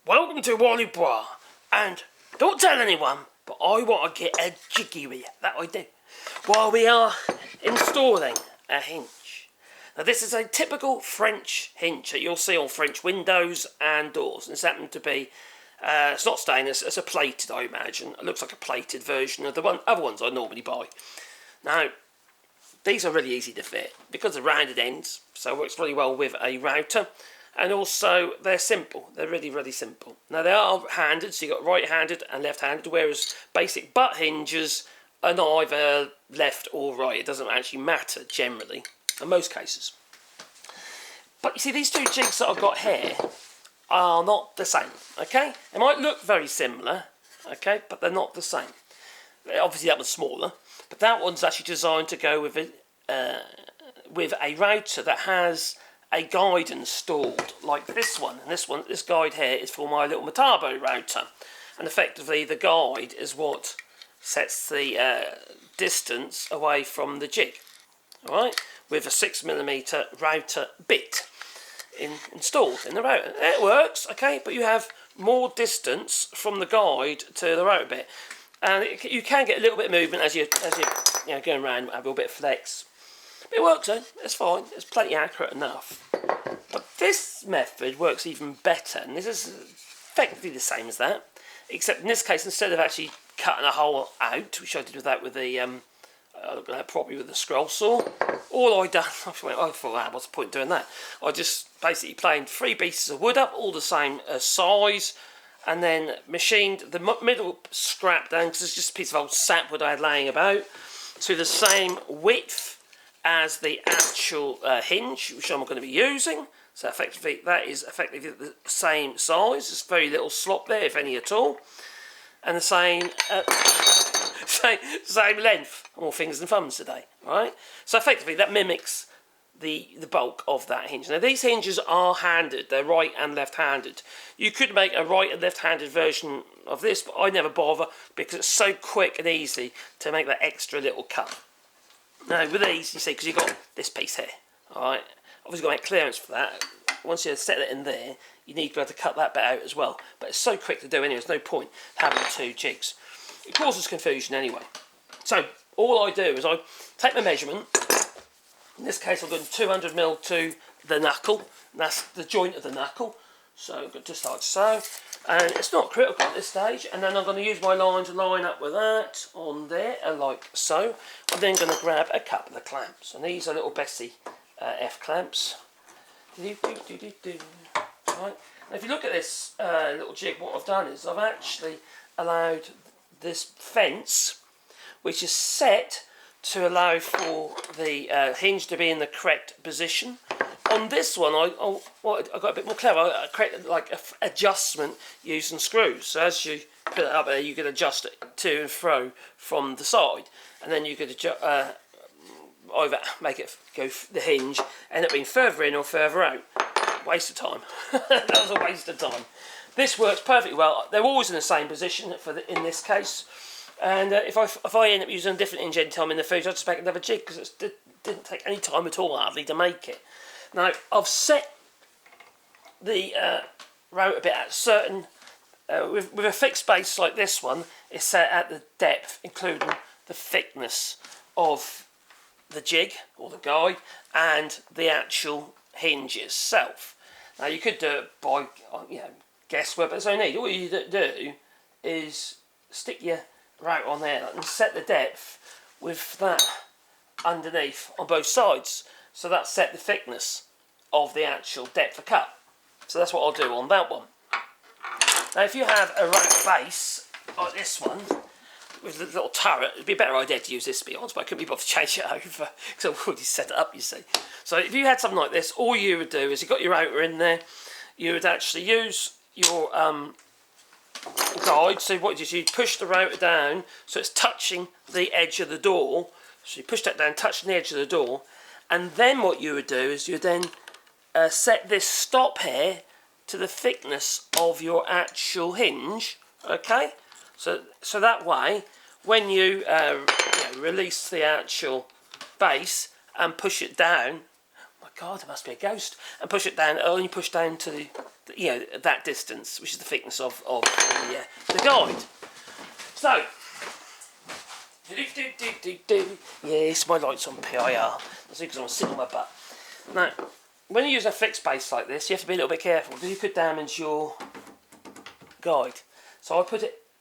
Welcome to Wallybois, and don't tell anyone, but I want to get a jiggy with you, that I do, while we are installing a hinge. Now this is a typical French hinge that you'll see on French windows and doors, and it's happened to be, it's not stainless, it's a plated, I imagine. It looks like a plated version of the other ones I normally buy. Now, these are really easy to fit because of rounded ends, so it works really well with a router. And also, they're simple. They're really, really simple. Now, they are handed, so you've got right-handed and left-handed, whereas basic butt hinges are either left or right. It doesn't actually matter, generally, in most cases. But you see, these two jigs that I've got here are not the same, okay? They might look very similar, okay, but they're not the same. Obviously, that one's smaller, but that one's actually designed to go with a router that has a guide installed like this one. And this guide here is for my little Mortice router, and effectively the guide is what sets the distance away from the jig. All right, with a 6mm router bit installed in the router. It works, okay, but you have more distance from the guide to the router bit, and you can get a little bit of movement as you know, going around, have a little bit of flex. It works though, it's fine, it's plenty accurate enough. But this method works even better, and this is effectively the same as that, except in this case, instead of actually cutting a hole out, which I did with that with the, probably with the scroll saw, all I done, I thought, what's the point of doing that? I just basically planed 3 pieces of wood up, all the same size, and then machined the middle scrap down, because it's just a piece of old sapwood I had laying about, to the same width as the actual hinge, which I'm going to be using. So effectively, that is effectively the same size. There's very little slop there, if any at all, and the same same length. More fingers and thumbs today, right? So effectively, that mimics the bulk of that hinge. Now these hinges are handed; they're right and left-handed. You could make a right and left-handed version of this, but I never bother because it's so quick and easy to make that extra little cut. Now with these, you see, because you've got this piece here, alright, obviously got to make clearance for that. Once you set it in there, you need to be able to cut that bit out as well. But it's so quick to do anyway, there's no point having 2 jigs. It causes confusion anyway. So, all I do is I take my measurement. In this case, I've done 200mm to the knuckle. And that's the joint of the knuckle. So, just like so. And it's not critical at this stage, and then I'm going to use my line to line up with that on there, like so. I'm then going to grab a couple of clamps, and these are little Bessie F clamps. Right. Now, if you look at this little jig, what I've done is I've actually allowed this fence, which is set to allow for the hinge to be in the correct position. On this one, I got a bit more clever. I created like an adjustment using screws. So as you put it up there, you can adjust it to and fro from the side, and then you could either make it go the hinge, end up being further in or further out. Waste of time. That was a waste of time. This works perfectly well. They're always in the same position in this case. And if I end up using a different hinge any time in the future, I'll just make another jig because it didn't take any time at all hardly to make it. Now, I've set the router bit at certain, with a fixed base like this one, it's set at the depth, including the thickness of the jig, or the guide, and the actual hinge itself. Now, you could do it by, guesswork, but there's no need. All you do is stick your router on there and set the depth with that underneath on both sides. So that set the thickness of the actual depth of cut. So that's what I'll do on that one. Now if you have a router base like this one, with a little turret, it'd be a better idea to use this, to be honest, but I couldn't be bothered to change it over, because I've already set it up, you see. So if you had something like this, all you would do is you've got your router in there, you would actually use your guide. So what you do is you push the router down so it's touching the edge of the door. So you push that down, touching the edge of the door, and then what you would do is you then set this stop here to the thickness of your actual hinge, okay? So that way, when you, release the actual base and push it down, my God, there must be a ghost, and push it down. Only push down to the that distance, which is the thickness of the guide. So, yes, my light's on PIR. That's because I'm sitting on my butt. Now, when you use a fixed base like this, you have to be a little bit careful because you could damage your guide. So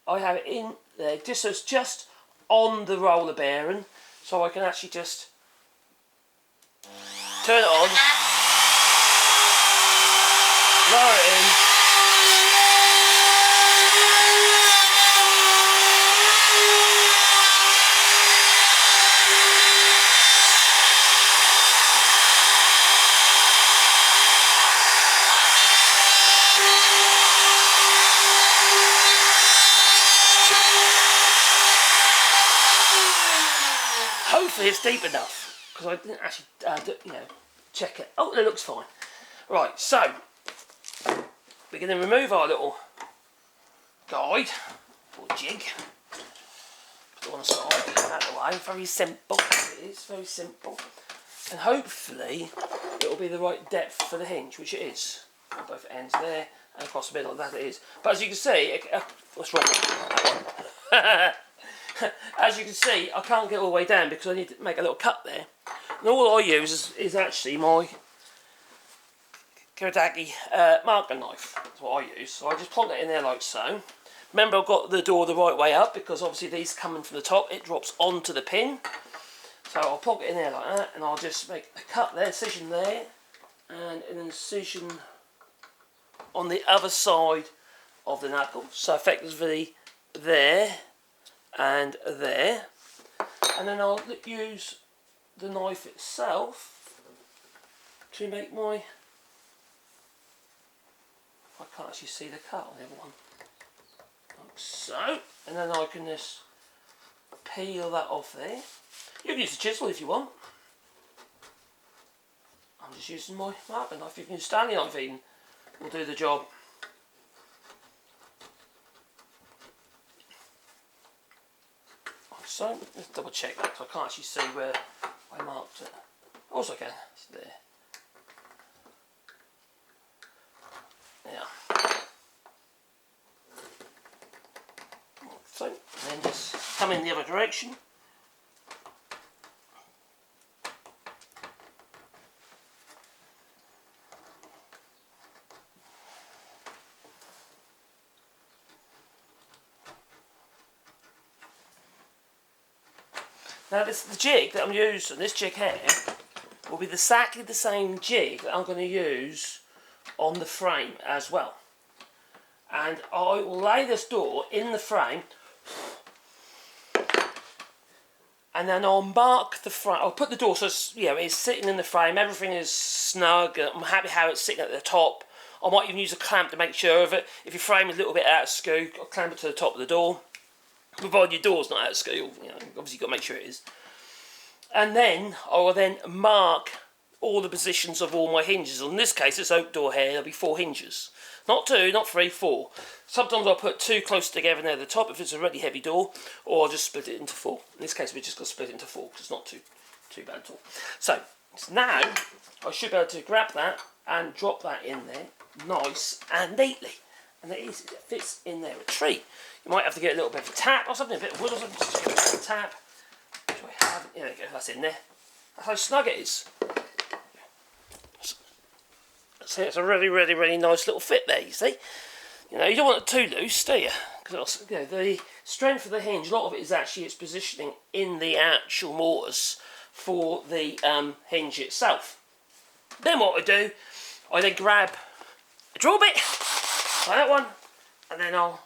I have it in there, just on the roller bearing, so I can actually just turn it on, lower it in, hopefully it's deep enough, because I didn't actually check it. Oh, it looks fine. Right, so we're going to remove our little guide or jig. Put it on the side, out of the way. Very simple. It is very simple, and hopefully it will be the right depth for the hinge, which it is. On both ends there and across the middle. That it is. But as you can see, what's wrong with that one? As you can see, I can't get all the way down because I need to make a little cut there. And all I use is actually my Karadaki marker knife. That's what I use. So I just plonk it in there like so. Remember, I've got the door the right way up because obviously these coming from the top, it drops onto the pin. So I'll plonk it in there like that, and I'll just make a cut there, incision there, and an incision on the other side of the knuckle. So effectively there and there, and then I'll use the knife itself to make my, I can't actually see the cut on the other one, like so, and then I can just peel that off there. You can use a chisel if you want. I'm just using my marker knife. You can use Stanley knife even, will do the job. So, let's double check that because I can't actually see where I marked it. Also can, it's there. Yeah. So, and then just come in the other direction. Now the jig that I'm using, this jig here, will be exactly the same jig that I'm going to use on the frame as well. And I will lay this door in the frame, and then I'll mark the frame. I'll put the door so it's sitting in the frame, everything is snug, I'm happy how it's sitting at the top. I might even use a clamp to make sure of it. If your frame is a little bit out of skew, I'll clamp it to the top of the door. Provided your door's not out of skew, obviously you've got to make sure it is. And then I will then mark all the positions of all my hinges. In this case, this oak door here, there'll be 4 hinges. Not 2, not 3, 4. Sometimes I'll put 2 close together near the top if it's a really heavy door, or I'll just split it into 4. In this case, we're just going to split it into 4 because it's not too bad at all. So now I should be able to grab that and drop that in there nice and neatly. And it fits in there a treat. You might have to get a little bit of a tap or something, a bit of wood or something, just to give it a tap. Which I have. Yeah, there you go, that's in there. That's how snug it is. See, it's a really, really, really nice little fit there, you see. You don't want it too loose, do you? Because the strength of the hinge, a lot of it is actually its positioning in the actual mortise for the hinge itself. Then what I do, I then grab a drill bit, like that one, and then I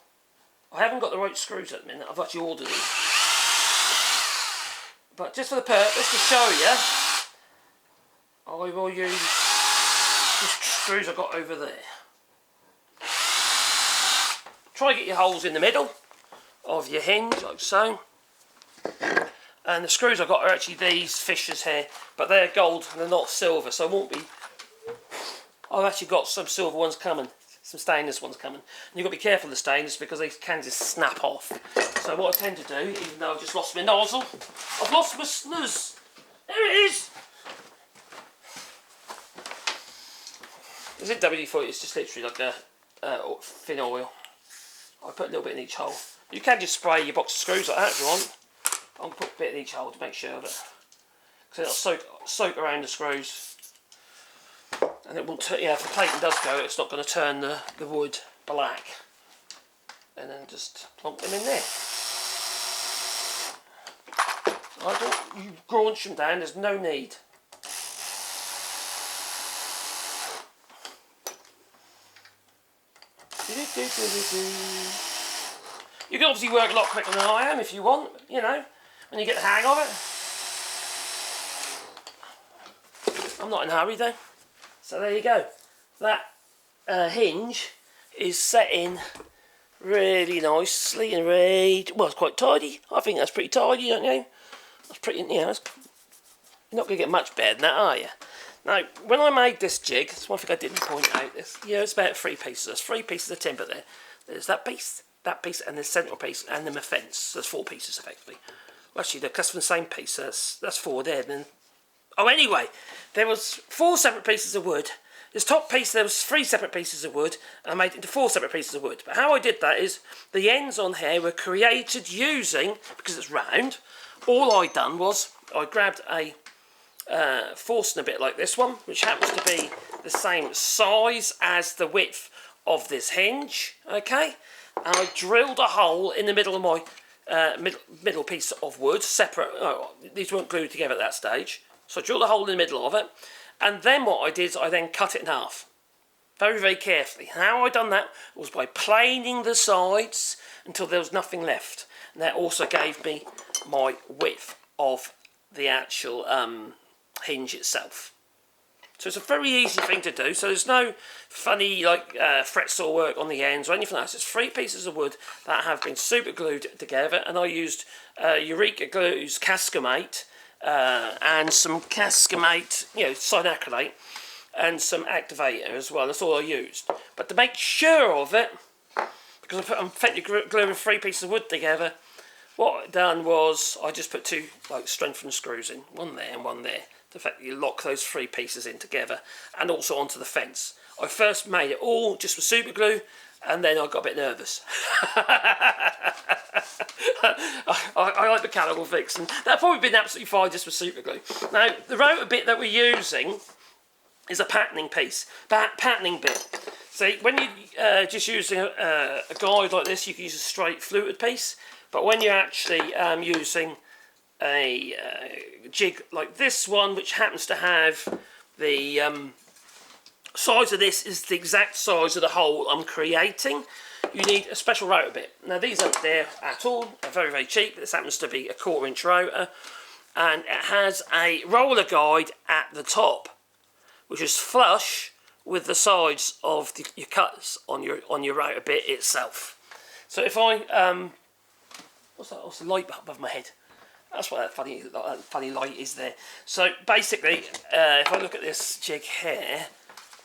haven't got the right screws at the minute, I've actually ordered them. But just for the purpose, to show you, I will use the screws I've got over there. Try and get your holes in the middle of your hinge, like so. And the screws I've got are actually these fishers here, but they're gold and they're not silver, so it won't be. I've actually got some silver ones coming. Some stainless ones coming. And you've got to be careful of the stainless because they can just snap off. So what I tend to do, even though I've just lost my nozzle, I've lost my snooze. There it is. This is WD-40, it's just literally like a thin oil. I put a little bit in each hole. You can just spray your box of screws like that if you want. I'll put a bit in each hole to make sure that, because it'll soak around the screws. And it won't turn, yeah, if the plating does go, it's not going to turn the wood black. And then just plonk them in there. You graunch them down, there's no need. You can obviously work a lot quicker than I am if you want, you know, when you get the hang of it. I'm not in a hurry though. So there you go. That hinge is set in really nicely and well, it's quite tidy. I think that's pretty tidy, don't you? That's pretty, you know, you're not going to get much better than that, are you? Now, when I made this jig, that's one thing I didn't point out. It's about 3 pieces. There's 3 pieces of timber there. There's that piece, and the central piece, and then the fence. There's 4 pieces, effectively. Well, actually, they're cut from the same piece. That's 4 there. Then, oh, anyway, there was 4 separate pieces of wood. This top piece, there was 3 separate pieces of wood, and I made it into 4 separate pieces of wood. But how I did that is, the ends on here were created using, because it's round, all I done was, I grabbed a forcing a bit like this one, which happens to be the same size as the width of this hinge, okay? And I drilled a hole in the middle of my middle piece of wood, separate. Oh, these weren't glued together at that stage, so I drilled a hole in the middle of it, and then what I did is I then cut it in half, very, very carefully. And how I done that was by planing the sides until there was nothing left, and that also gave me my width of the actual hinge itself. So it's a very easy thing to do. So there's no funny like fret saw work on the ends or anything else. It's 3 pieces of wood that have been super glued together, and I used Eureka Glue's Cascamate and some Cascamate, you know, cyanoacrylate, and some activator as well. That's all I used. But to make sure of it, because I'm effectively gluing 3 pieces of wood together, what I done was I just put 2 like strengthened screws in, one there and one there, to effectively lock those 3 pieces in together, and also onto the fence. I first made it all just with super glue, and then I got a bit nervous. I like mechanical fix, and that'd probably been absolutely fine just with super glue. Now the rotor bit that we're using is a patterning piece, patterning bit. See, when you're just using a guide like this, you can use a straight fluted piece. But when you're actually using a jig like this one, which happens to have the size of this is the exact size of the hole I'm creating, you need a special rotor bit. Now these aren't there at all, they're very, very cheap. This happens to be a 1/4 inch rotor, and it has a roller guide at the top, which is flush with the sides of your cuts on your rotor bit itself. So if I what's that? What's the light above my head? That's what that funny light is there. So basically, if I look at this jig here,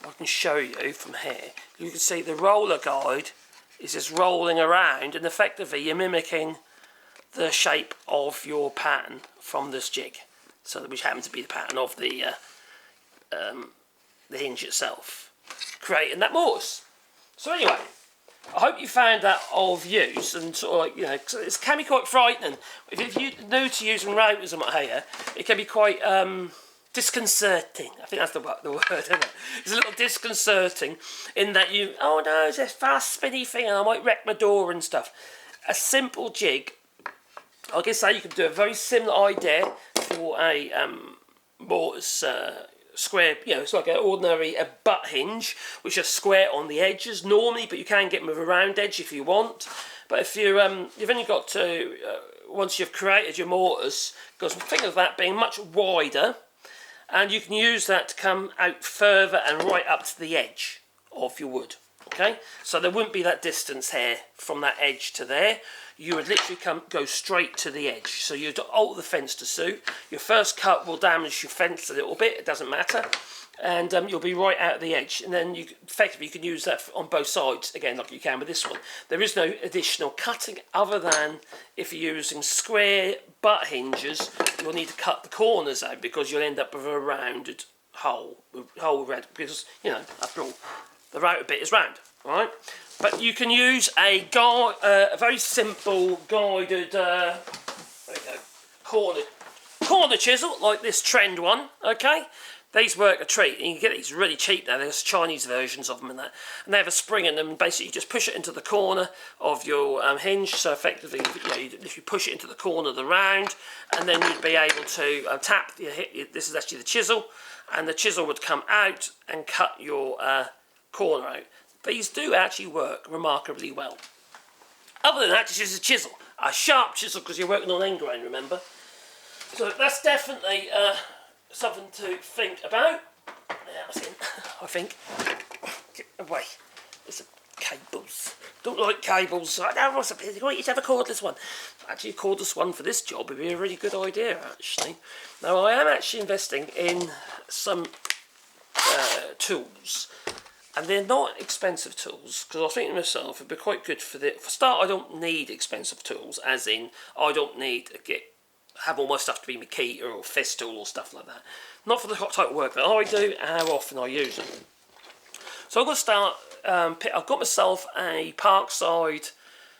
I can show you from here. You can see the roller guide is just rolling around, and effectively you're mimicking the shape of your pattern from this jig. So which happens to be the pattern of the hinge itself, creating that mortise. So anyway, I hope you found that of use, and sort of like, you know, it can be quite frightening. If you're new to using rotors and what here, it can be quite disconcerting. I think that's the word, isn't it? It's a little disconcerting in that oh no, it's a fast spinny thing and I might wreck my door and stuff. A simple jig, I guess say you can do a very similar idea for a mortise square, you know, it's like an ordinary butt hinge, which are square on the edges normally, but you can get them with a round edge if you want. But if you've only got to, once you've created your mortise, because think of that being much wider, and you can use that to come out further and right up to the edge of your wood. Okay, so there wouldn't be that distance here from that edge to there. You would literally go straight to the edge. So you'd alter the fence to suit. Your first cut will damage your fence a little bit, it doesn't matter. And you'll be right out of the edge. And then effectively you can use that on both sides, again, like you can with this one. There is no additional cutting other than if you're using square butt hinges, you'll need to cut the corners out because you'll end up with a rounded hole red, because, you know, after all, the router bit is round, right? But you can use a very simple guided there you go, corner chisel, like this Trend one, okay? These work a treat. You can get these really cheap now. There's Chinese versions of them and that. And they have a spring in them, and basically you just push it into the corner of your hinge. So effectively, if you push it into the corner of the round, and then you'd be able to tap, this is actually the chisel, and the chisel would come out and cut your corner out. These do actually work remarkably well. Other than that, just use a chisel. A sharp chisel, because you're working on end grain, remember? So that's definitely something to think about. Yeah, I think. Get away. There's cables. Don't like cables. I know what's great. You should have a cordless one. Actually, a cordless one for this job would be a really good idea, actually. Now, I am actually investing in some tools. And they're not expensive tools, because I think to myself it'd be quite good for start. I don't need expensive tools, as in I don't need to have all my stuff to be Makita or Festool or stuff like that. Not for the type of work that I do and how often I use them. So I'm going to start. I've got myself a Parkside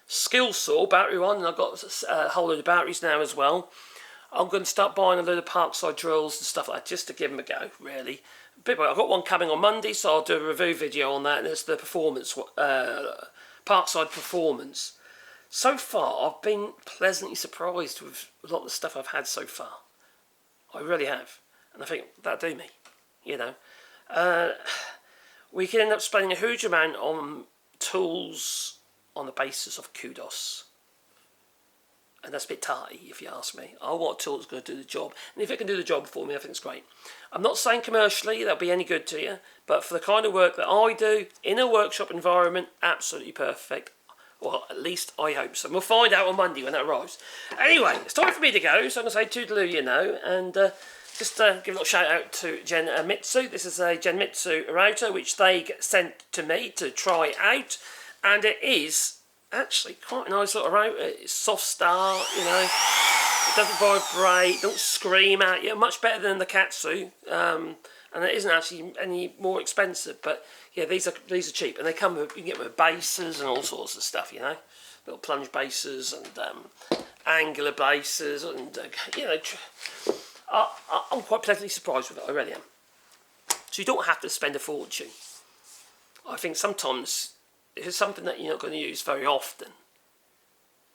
skill saw battery one, and I've got a whole load of batteries now as well. I'm going to start buying a load of Parkside drills and stuff like that, just to give them a go, really. I've got one coming on Monday, so I'll do a review video on that, and it's the performance, Parkside Performance. So far, I've been pleasantly surprised with a lot of the stuff I've had so far. I really have. And I think that'll do me, you know. We can end up spending a huge amount on tools on the basis of kudos. And that's a bit tarty, if you ask me. I want a tool that's going to do the job. And if it can do the job for me, I think it's great. I'm not saying commercially that'll be any good to you, but for the kind of work that I do, in a workshop environment, absolutely perfect. Well, at least I hope so. We'll find out on Monday when that arrives. Anyway, it's time for me to go, so I'm going to say toodaloo, you know, and just give a little shout out to Genmitsu. This is a Genmitsu router, which they sent to me to try out, and it is actually quite a nice little router. It's soft start, you know, it doesn't vibrate, don't scream at you, much better than the Katsu, and it isn't actually any more expensive, but yeah, these are cheap, and they come with, you can get them with bases and all sorts of stuff, you know, little plunge bases and angular bases, and you know, I'm quite pleasantly surprised with it, I really am. So you don't have to spend a fortune. I think sometimes if it's something that you're not going to use very often,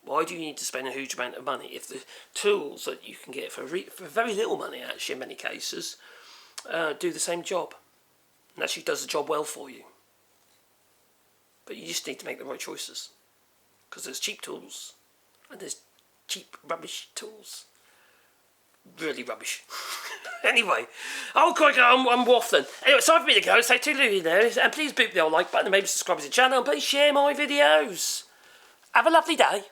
why do you need to spend a huge amount of money if the tools that you can get for very little money, actually in many cases, do the same job and actually does the job well for you? But you just need to make the right choices, because there's cheap tools and there's cheap rubbish tools. Really rubbish. Anyway, I'm waffling. Anyway, it's time for me to go. Say toodaloo there, and please boot the old like button and maybe subscribe to the channel, and please share my videos. Have a lovely day.